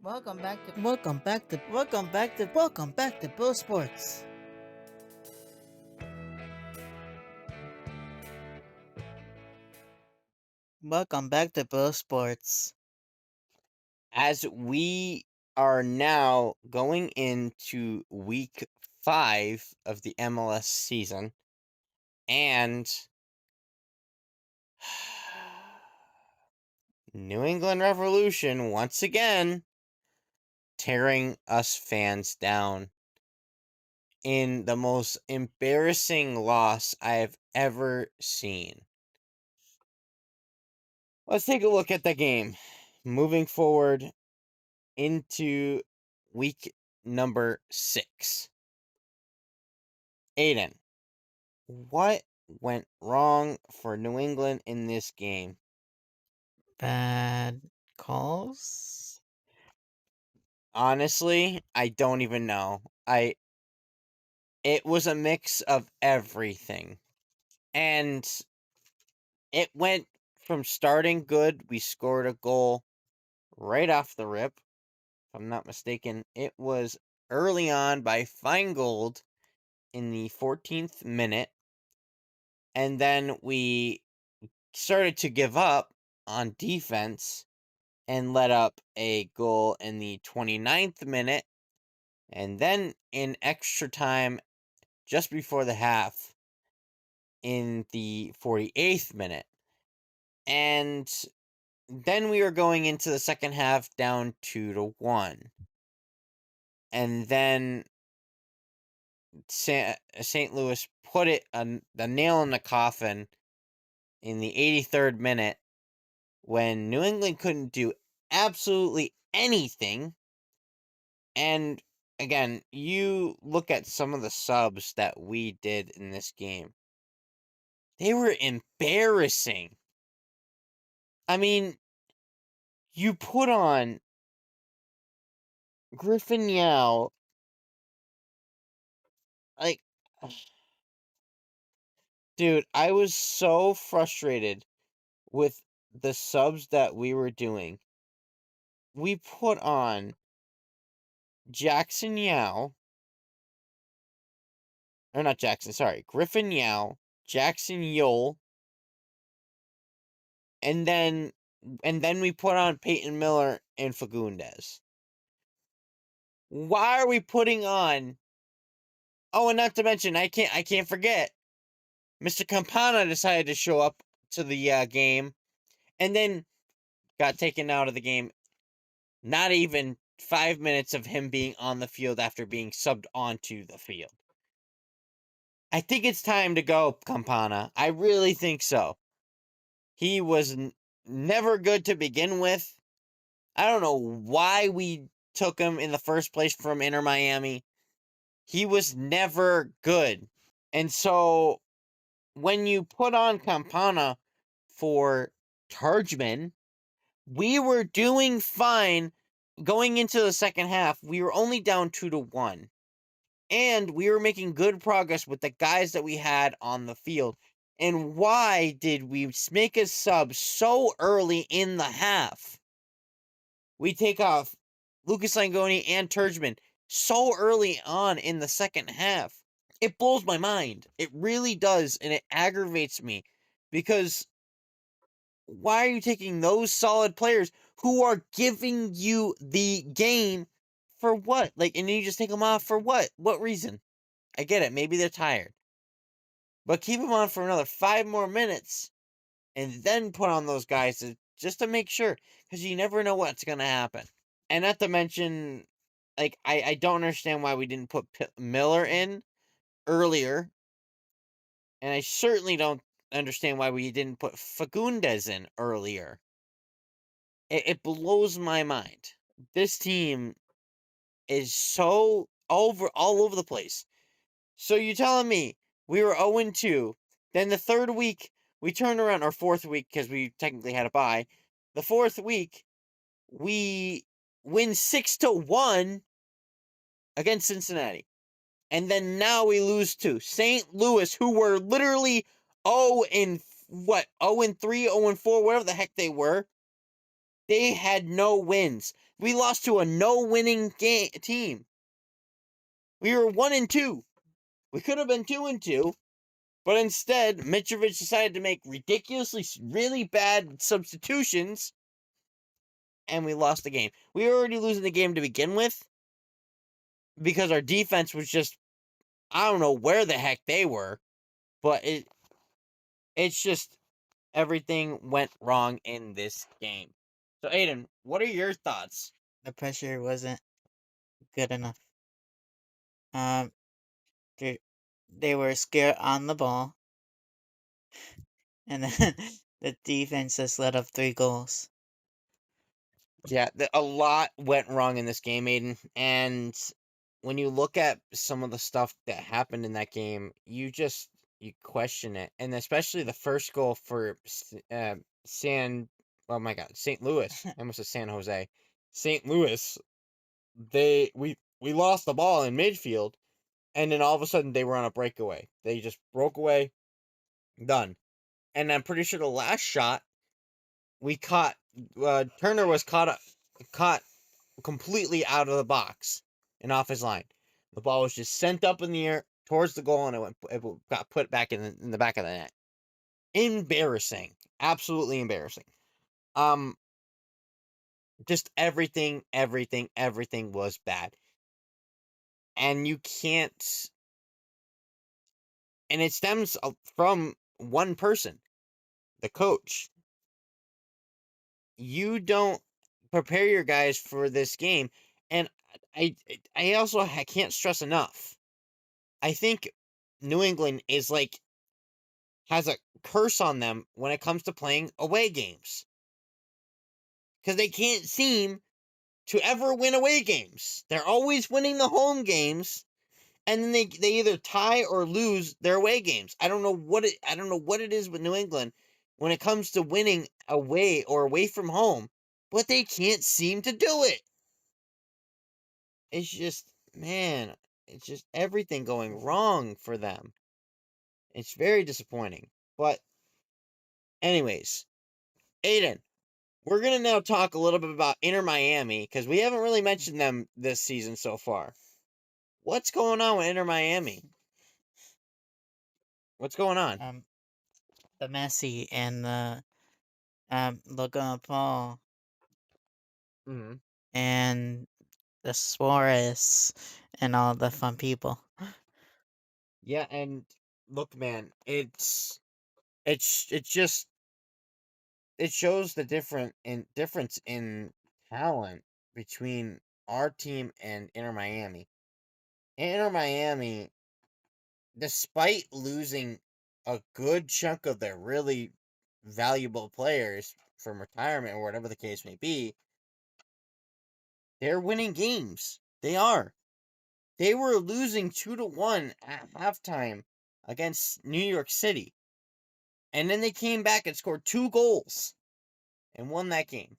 Welcome back to Bill Sports. Welcome back to Bill Sports. As we are now going into week 5 of the MLS season, and New England Revolution once again tearing us fans down in the most embarrassing loss I have ever seen. Let's take a look at the game. Moving forward into week number 6. Aiden, what went wrong for New England in this game? Bad calls? Honestly, I don't even know. It was a mix of everything. And it went from starting good, we scored a goal right off the rip. If I'm not mistaken, it was early on by Feingold in the 14th minute. And then we started to give up on defense and let up a goal in the 29th minute. And then in extra time, just before the half, in the 48th minute. And then we were going into the second half down 2-1. And then St. Louis put the nail in the coffin in the 83rd minute when New England couldn't do absolutely anything. And again, you look at some of the subs that we did in this game. They were embarrassing. I mean, you put on Griffin Yao, like, dude, I was so frustrated with the subs that we were doing. We put on Jackson Yao, or not Jackson, sorry, Griffin Yao, Jackson Yole, and then we put on Peyton Miller and Fagundes. Why are we putting on? Oh, and not to mention, I can't forget, Mr. Campana decided to show up to the game, and then got taken out of the game. Not even 5 minutes of him being on the field after being subbed onto the field. I think it's time to go, Campana. I really think so. He was never good to begin with. I don't know why we took him in the first place from Inter Miami. He was never good. And so when you put on Campana for Tarjman, we were doing fine going into the second half. We were only down 2-1. And we were making good progress with the guys that we had on the field. And why did we make a sub so early in the half? We take off Lucas Langoni and Turgeman so early on in the second half. It blows my mind. It really does, and it aggravates me because why are you taking those solid players who are giving you the game for what? Like, and then you just take them off for what? What reason? I get it. Maybe they're tired. But keep them on for another 5 more minutes and then put on those guys just to make sure, because you never know what's going to happen. And not to mention, like, I don't understand why we didn't put Miller in earlier. And I certainly don't understand why we didn't put Fagundes in earlier. It blows my mind. This team is so all over the place. So you're telling me we were 0-2, then the third week we turned around, or fourth week because we technically had a bye. The fourth week we win 6-1 against Cincinnati. And then now we lose to St. Louis, who were literally 0-3, 0-4, whatever the heck they were. They had no wins. We lost to a no-winning team. We were 1-2. We could have been 2-2, but instead, Mitrovic decided to make ridiculously, really bad substitutions, and we lost the game. We were already losing the game to begin with because our defense was just, I don't know where the heck they were, but it's just everything went wrong in this game. So, Aiden, what are your thoughts? The pressure wasn't good enough. Um, they they were scared on the ball, and then the defense just let up 3 goals. Yeah, a lot went wrong in this game, Aiden. And when you look at some of the stuff that happened in that game, you question it, and especially the first goal for oh my God, St. Louis. I almost said San Jose. St. Louis. We lost the ball in midfield, and then all of a sudden they were on a breakaway. They just broke away, done. And I'm pretty sure the last shot we caught, Turner was caught completely out of the box and off his line. The ball was just sent up in the air towards the goal, and it got put back in the back of the net. Embarrassing, absolutely embarrassing. Just everything was bad, and you can't. And it stems from one person, the coach. You don't prepare your guys for this game, and I also can't stress enough. I think New England is has a curse on them when it comes to playing away games, because they can't seem to ever win away games. They're always winning the home games, and then they either tie or lose their away games. I don't know what it is with New England when it comes to winning away or away from home, but they can't seem to do it. It's just, man, it's just everything going wrong for them. It's very disappointing. But anyways, Aiden, we're gonna now talk a little bit about Inter Miami, because we haven't really mentioned them this season so far. What's going on with Inter Miami? What's going on? The Messi and the Logan Paul Mm-hmm. and the Suarez and all the fun people. Yeah, and look, man, it's just it shows the difference in talent between our team and Inter Miami. Inter Miami, despite losing a good chunk of their really valuable players from retirement or whatever the case may be, they're winning games. They are. They were losing 2-1 at halftime against New York City. And then they came back and scored 2 goals and won that game.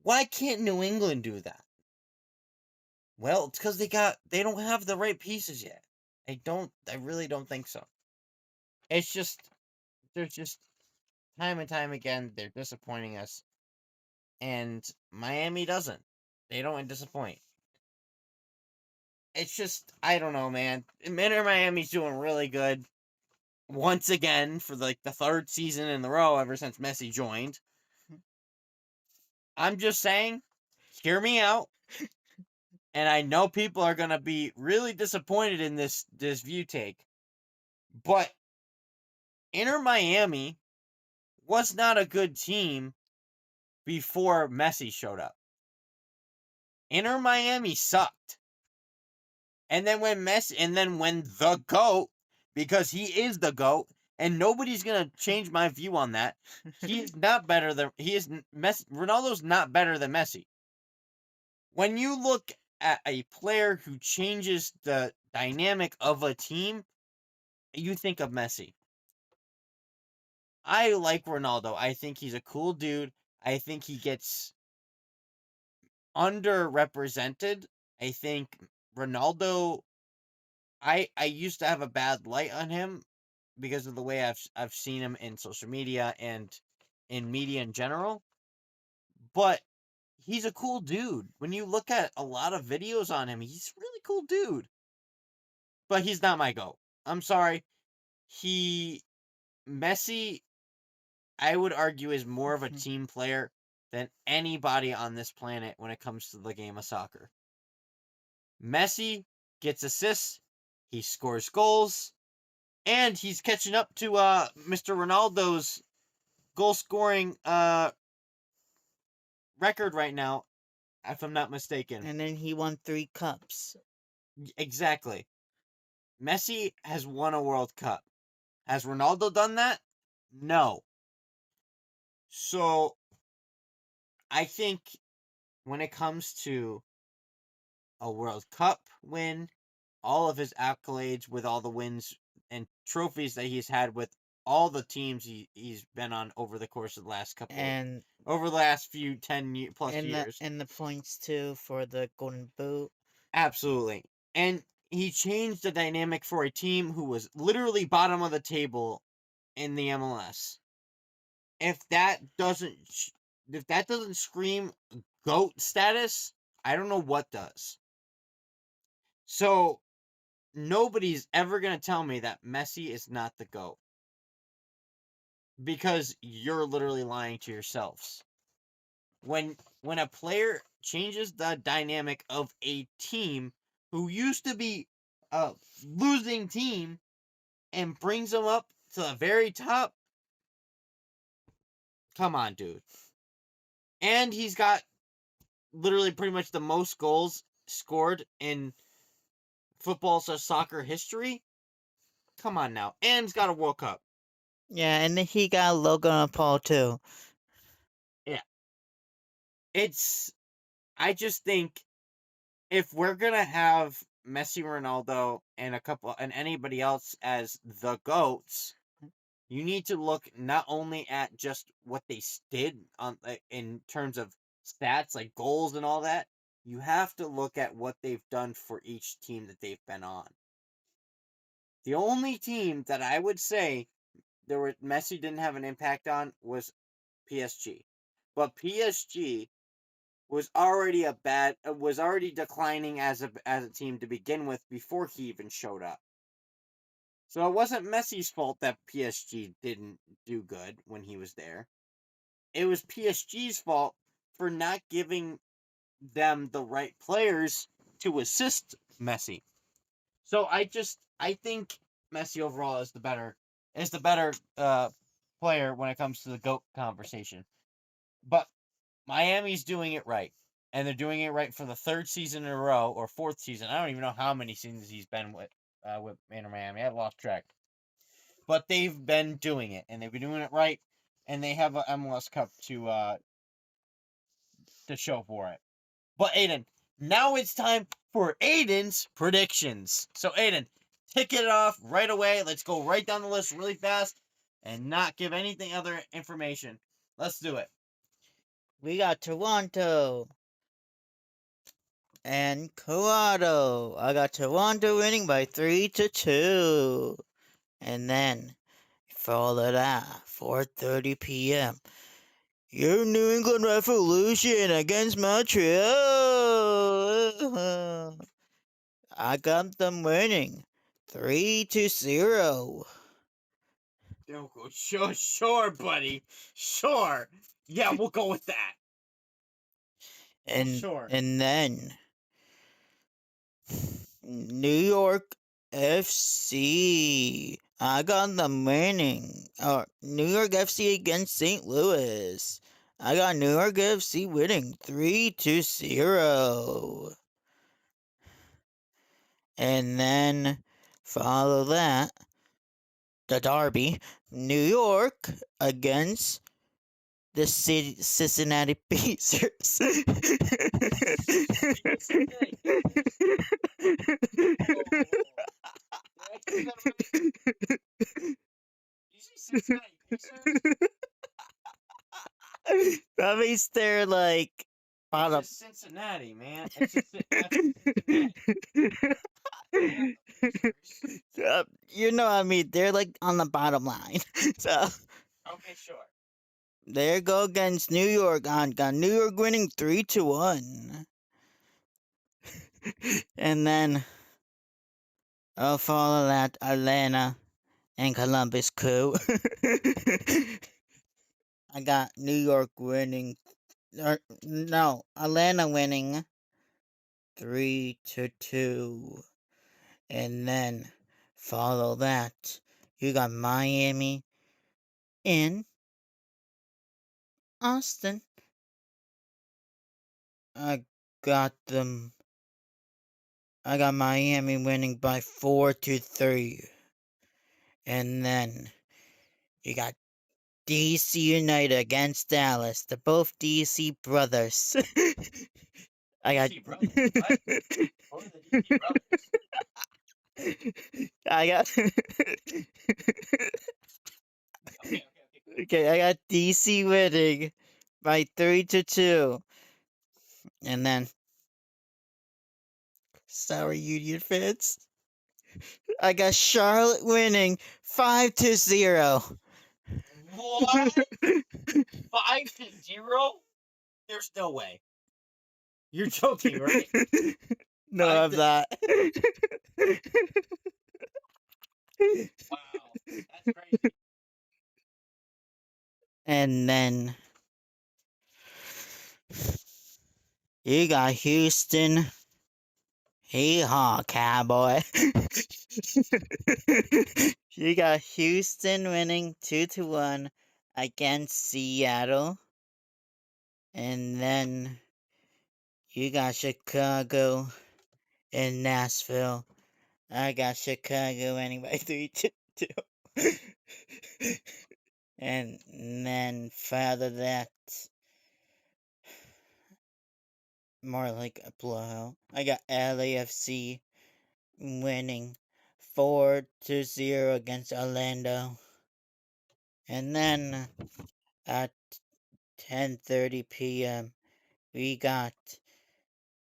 Why can't New England do that? Well, it's because they don't have the right pieces yet. I really don't think so. It's just, there's just time and time again, they're disappointing us. And Miami doesn't. They don't disappoint. It's just, I don't know, man. Inter Miami's doing really good. Once again, for the 3rd season in a row ever since Messi joined. I'm just saying, hear me out. And I know people are going to be really disappointed in this view take. But Inter Miami was not a good team before Messi showed up. Inter Miami sucked. And then when the GOAT, because he is the GOAT, and nobody's going to change my view on that. Ronaldo's not better than Messi. When you look at a player who changes the dynamic of a team, you think of Messi. I like Ronaldo. I think he's a cool dude. I think he gets underrepresented. I think Ronaldo, I used to have a bad light on him because of the way I've seen him in social media and in media in general. but he's a cool dude. When you look at a lot of videos on him, he's a really cool dude. But he's not my GOAT. I'm sorry. Messi, I would argue, is more of a team player than anybody on this planet when it comes to the game of soccer. Messi gets assists, he scores goals, and he's catching up to Mr. Ronaldo's goal-scoring record right now, if I'm not mistaken. And then he won 3 cups. Exactly. Messi has won a World Cup. Has Ronaldo done that? No. So, I think when it comes to a World Cup win, all of his accolades with all the wins and trophies that he's had with all the teams he's been on over the course of the last over the last few 10 plus years. And the points too for the Golden Boot. Absolutely. And he changed the dynamic for a team who was literally bottom of the table in the MLS. If that doesn't scream GOAT status, I don't know what does. So nobody's ever going to tell me that Messi is not the GOAT. Because you're literally lying to yourselves. When a player changes the dynamic of a team who used to be a losing team and brings them up to the very top, come on, dude. And he's got literally pretty much the most goals scored in football/soccer history. Come on now. And he's got a World Cup. Yeah, and then he got Logan Paul too. Yeah. I just think if we're gonna have Messi, Ronaldo, and anybody else as the GOATs, you need to look not only at just what they did in terms of stats like goals and all that. You have to look at what they've done for each team that they've been on. The only team that I would say Messi didn't have an impact on was PSG, but PSG was already declining as a team to begin with before he even showed up. So it wasn't Messi's fault that PSG didn't do good when he was there. It was PSG's fault for not giving them the right players to assist Messi. So I think Messi overall is the better player when it comes to the GOAT conversation. But Miami's doing it right. And they're doing it right for the 3rd season in a row, or 4th season. I don't even know how many seasons he's been with Inter Miami. I've lost track. But they've been doing it, and they've been doing it right, and they have an MLS Cup to show for it. But Aiden, now it's time for Aiden's predictions. So Aiden, tick it off right away. Let's go right down the list really fast and not give anything other information. Let's do it. We got Toronto and Colorado. I got Toronto winning by 3-2. And then, follow that, 4:30 p.m. Your New England Revolution against Montreal. I got them winning 3-0. Sure, buddy. Sure. Yeah, we'll go with that. Sure. And then New York FC. I got them winning. New York FC against St. Louis. I got New York FC winning 3-0. And then follow that, the derby, New York against the Cincinnati Pacers. That means they're like bottom. It's Cincinnati, man. You know what I mean? They're like on the bottom line. So okay, sure. There go against New York. I got New York winning 3-1. And then I'll follow that Atlanta and Columbus Crew. I got New York winning. No, Atlanta winning 3-2. And then follow that. You got Miami in Austin. I got them. I got Miami winning by 4-3. And then you got DC United against Dallas. They're both DC brothers. I got DC brothers? What? What are the DC brothers? I got Okay. Okay, I got DC winning by 3-2. And then sorry Union fans. I got Charlotte winning 5-0. What? 5-0? There's no way. You're joking, right? No, I'm not. Wow, that's crazy. And then you got Houston. Hee-haw, cowboy. You got Houston winning 2-1 against Seattle. And then you got Chicago and Nashville. I got Chicago winning by 3-2. And then further that, more like a blowout. I got LAFC winning 4-0 against Orlando. And then at 10:30 p.m. we got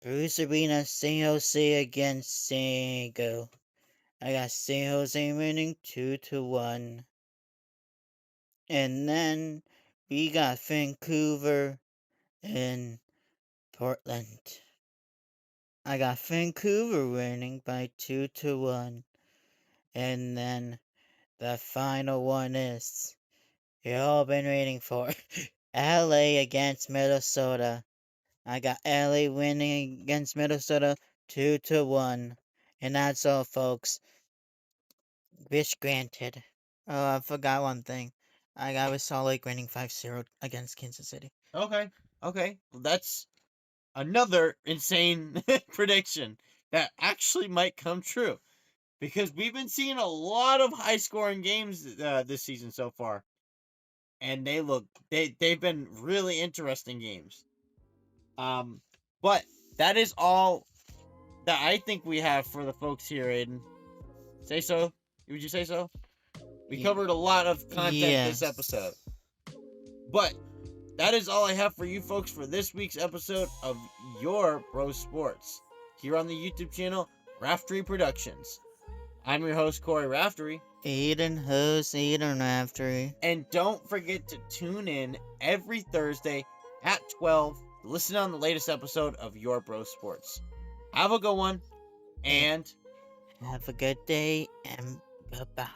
Bruce Arena San Jose against San Diego. I got San Jose winning 2-1. And then we got Vancouver and Portland. I got Vancouver winning by 2-1. And then the final one is you all been waiting for LA against Minnesota. I got LA winning against Minnesota 2-1. And that's all, folks. Wish granted. Oh, I forgot one thing. I got Salt Lake winning 5-0 against Kansas City. Okay. Well, that's another insane prediction that actually might come true. Because we've been seeing a lot of high-scoring games this season so far. And they've been really interesting games. But that is all that I think we have for the folks here, Aiden. Say so? Would you say so? We covered a lot of content this episode. But that is all I have for you folks for this week's episode of Your Bro Sports here on the YouTube channel Raftery Productions. I'm your host, Corey Raftery. Aiden Raftery. And don't forget to tune in every Thursday at 12 to listen on the latest episode of Your Bro Sports. Have a good one, and have a good day, and bye-bye.